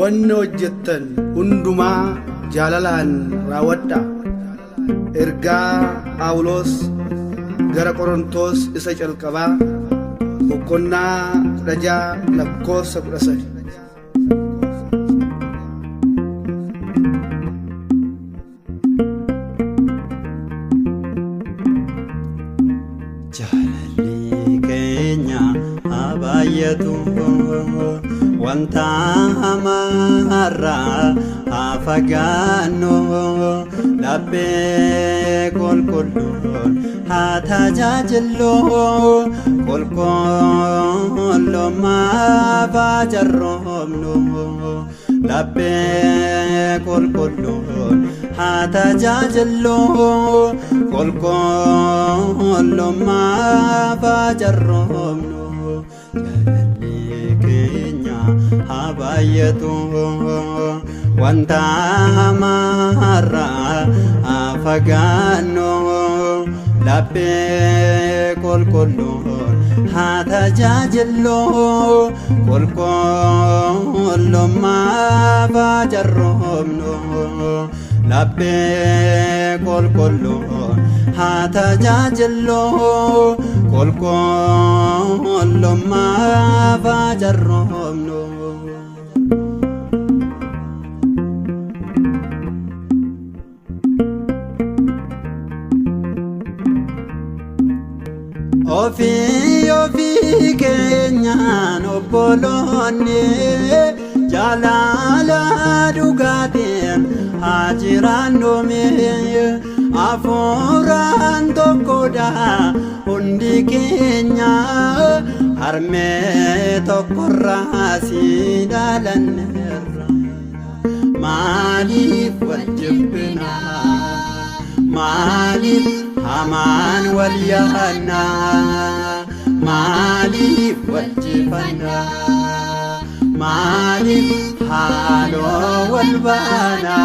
wanni hojjettan hundumaa jaalalaan raawwadhaa. Ergaa Phaawulos gara Qorontos isa calqabaa boqonnaa 16 lakkoofsa 13. Jaalalli keenya habaayatu wanta hamaarraa haa fagaannu laphee qulqulluun haa tajaajillu qulqullummaaf haa jarroomnu laphee qulqulluun haa tajaajillu qulqullummaaf haa jarroomnu. Jaalalli keenya habaayatu wanta hamaarraa haa fagaannu laphee qulqulluun haa tajaajillu qulqullummaaf haa jarroomnu laphee qulqulluun haa tajaajillu qulqullummaaf haa jarroomnu. Ofii keenyaan obboloonni jaalala dhugaatiin haa jiraannu hafuuraan tokkodha hundi keenya harmee tokkorraa si dhalanneerra maaliif wal jibbina maaliif hamaan wal yaadna maaliif wal jifanna maaliif haaloo wal baana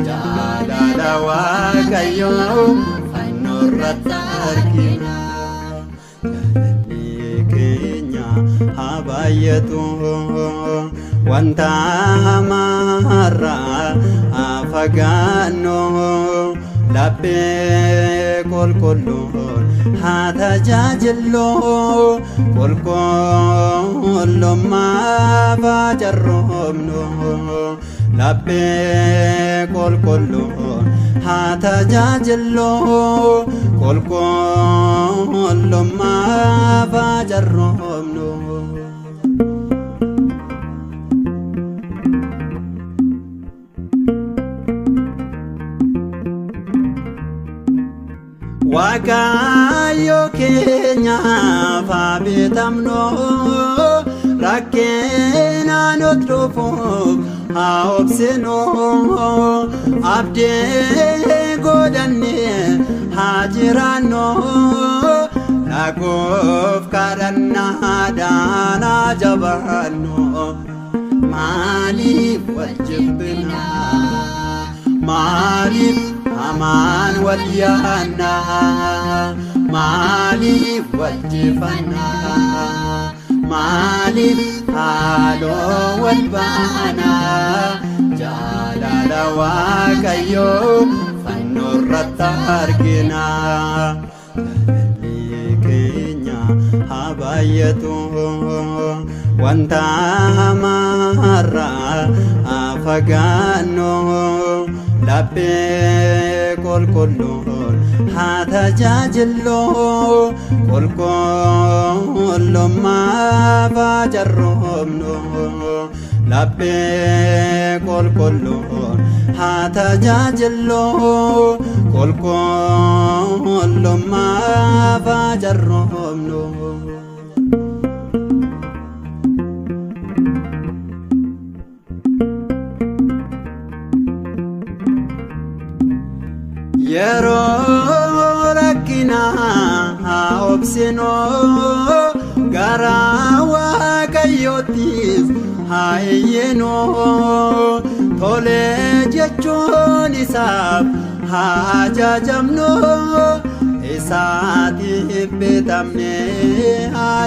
jaalala Waaqayyoo fannoorratti argina. Jaalalli keenya habaayatu wanta hamaarraa haa fagaannu laphee qulqulluun haa tajaajillu qulqullummaaf haa jarroomnu laphee qulqulluun haa tajaajillu qulqullummaaf haa jarroomnu. Waaqayyo keenyaaf haa beekamnu rakkinaan dhufuuf haa obsinu abdii godhannee haa jiraannu dhaquuf kadhannaadhaan haa jabaannu maaliif wal jibbina maaliif hamaan wal yaadna maaliif wal jifanna maaliif haaloo wal baana jaalala Waaqayyoo fannoorratti argina. Jaalalli keenya habaayatu wanta hamaarraa haa fagaannu laphee qulqulluun haa tajaajillu qulqullummaaf haa jarroomnu laphee qulqulluun haa tajaajillu qulqullummaaf haa jarroomnu. Yeroo rakkinaa haa obsinu gara Waaqayyootiif haa iyyinu tolee jechuun isaaf haa ajajamnu isaatiif beekamnee haa